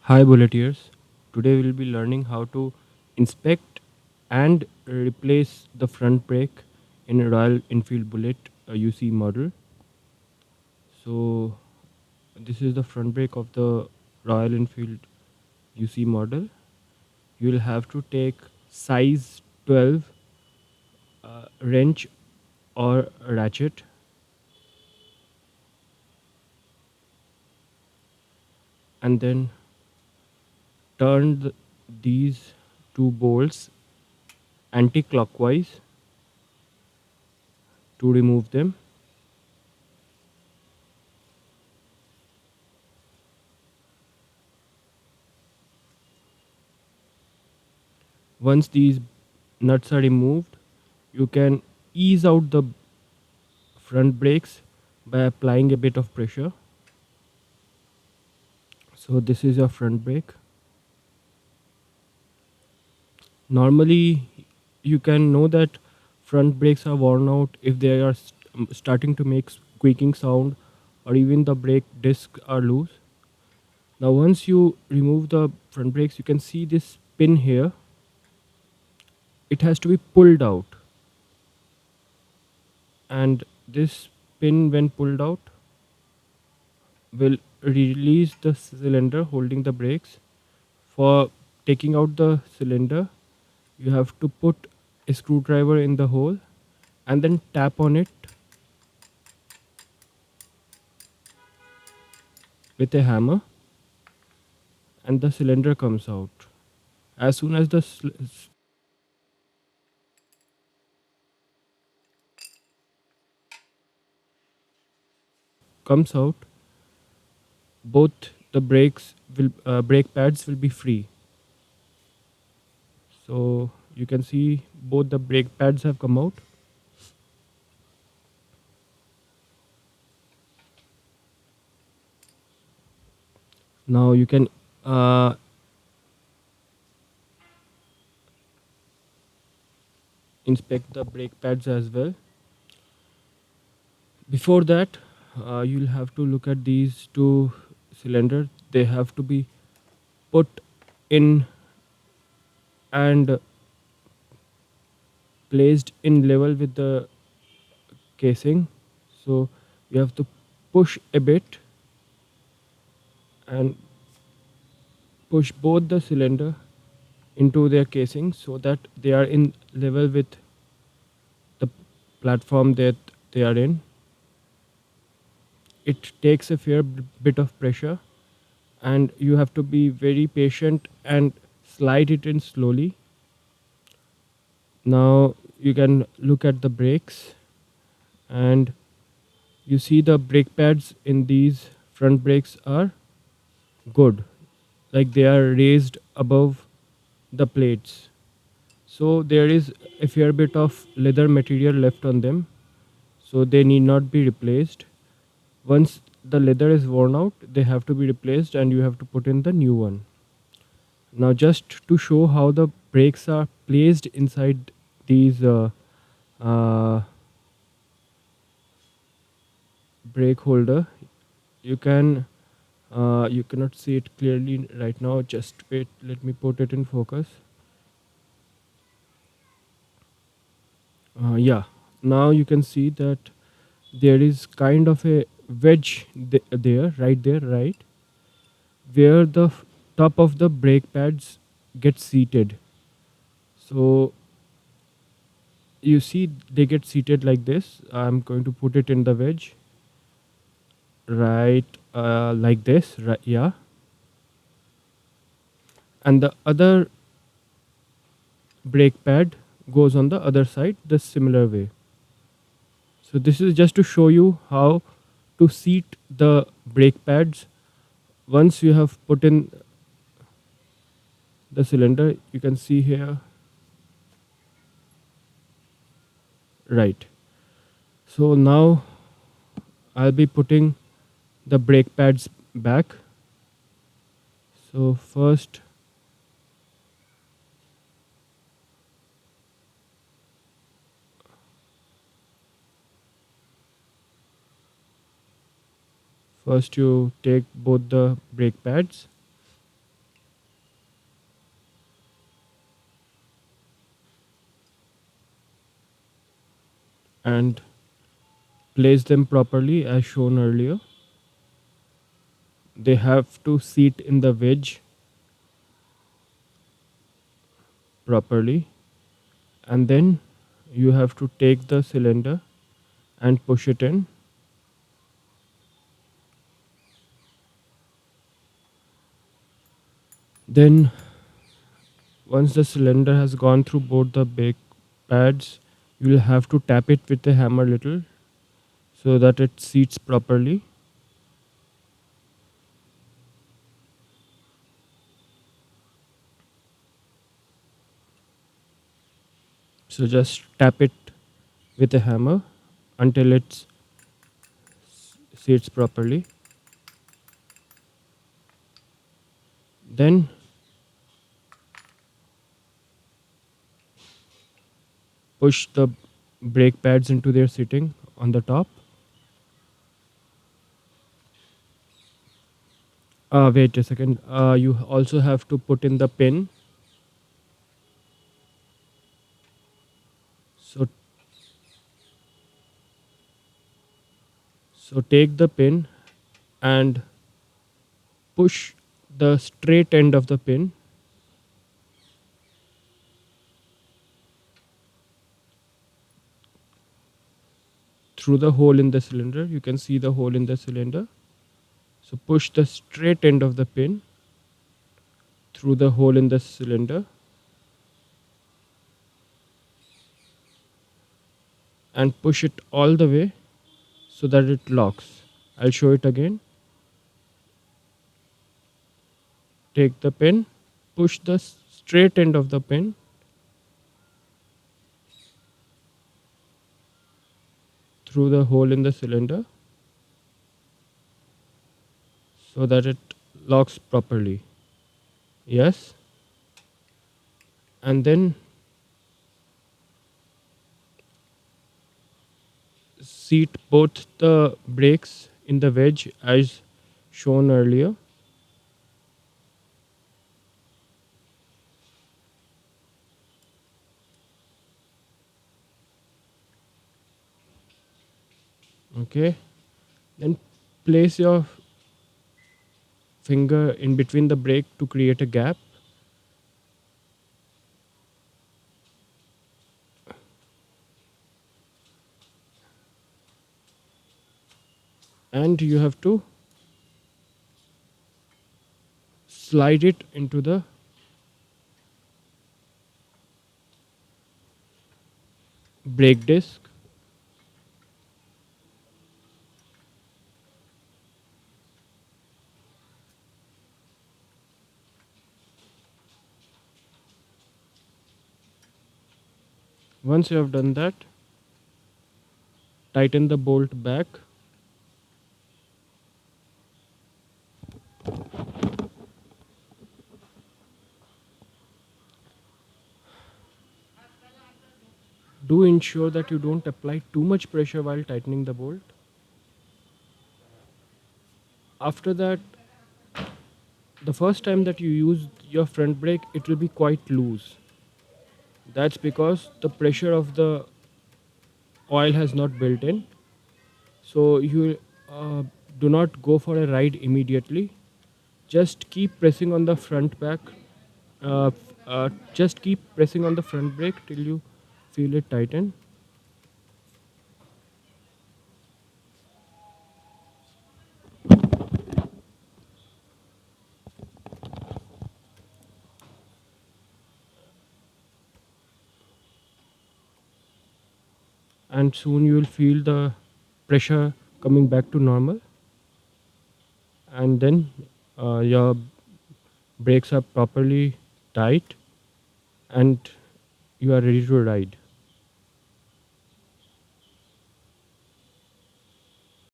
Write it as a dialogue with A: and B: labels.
A: Hi Bulleteers. Today we'll be learning how to inspect and replace the front brake in a Royal Enfield Bullet UCE model. So this is the front brake of the Royal Enfield UCE model. You'll have to take size 12 wrench or ratchet, and then turn these two bolts anti-clockwise to remove them. Once these nuts are removed, you can ease out the front brakes by applying a bit of pressure. So this is your front brake. Normally you can know that front brakes are worn out if they are starting to make squeaking sound, or even the brake discs are loose. Now once you remove the front brakes, you can see this pin here. It has to be pulled out, and this pin, when pulled out, will release the cylinder holding the brakes. For taking out the cylinder, you have to put a screwdriver in the hole and then tap on it with a hammer, and the cylinder comes out. As soon as the comes out, both the brake pads will be free. So you can see both the brake pads have come out. Now you can uh, inspect the brake pads as well. Before that, you'll have to look at these two cylinders. They have to be put in and placed in level with the casing. So you have to push a bit and push both the cylinder into their casing so that they are in level with the platform that they are in. It takes a fair bit of pressure, and you have to be very patient and slide it in slowly. Now you can look at the brakes, and you see the brake pads in these front brakes are good, like they are raised above the plates. So there is a fair bit of leather material left on them, so they need not be replaced. Once the leather is worn out, they have to be replaced and you have to put in the new one. Now just to show how the brakes are placed inside these uh, brake holder, you can you cannot see it clearly right now. Just wait, let me put it in focus. Yeah, now you can see that there is kind of a wedge there, right there, right where the top of the brake pads get seated. So you see they get seated like this. I'm going to put it in the wedge, right, like this, right? Yeah, and the other brake pad goes on the other side the similar way. So this is just to show you how to seat the brake pads. Once you have put in the cylinder, you can see here, right. So now I'll be putting the brake pads back. So first you take both the brake pads and place them properly as shown earlier. They have to seat in the wedge properly, and then you have to take the cylinder and push it in. Then once the cylinder has gone through both the brake pads, you will have to tap it with a hammer little so that it seats properly. So just tap it with a hammer until it seats properly. Then push the brake pads into their sitting on the top. Wait a second. You also have to put in the pin. So take the pin and push the straight end of the pin through the hole in the cylinder. You can see the hole in the cylinder. So push the straight end of the pin through the hole in the cylinder and push it all the way so that it locks. I'll show it again. Take the pin, push the straight end of the pin through the hole in the cylinder so that it locks properly. Yes. And then seat both the brakes in the wedge as shown earlier. Okay. Then place your finger in between the brake to create a gap. And you have to slide it into the brake disc. Once you have done that, tighten the bolt back. Do ensure that you don't apply too much pressure while tightening the bolt. After that, the first time that you use your front brake, it will be quite loose. That's because the pressure of the oil has not built in. So you do not go for a ride immediately. Just keep pressing on the front back. Just keep pressing on the front brake till you feel it tighten. And soon you will feel the pressure coming back to normal, and then your brakes are properly tight and you are ready to ride.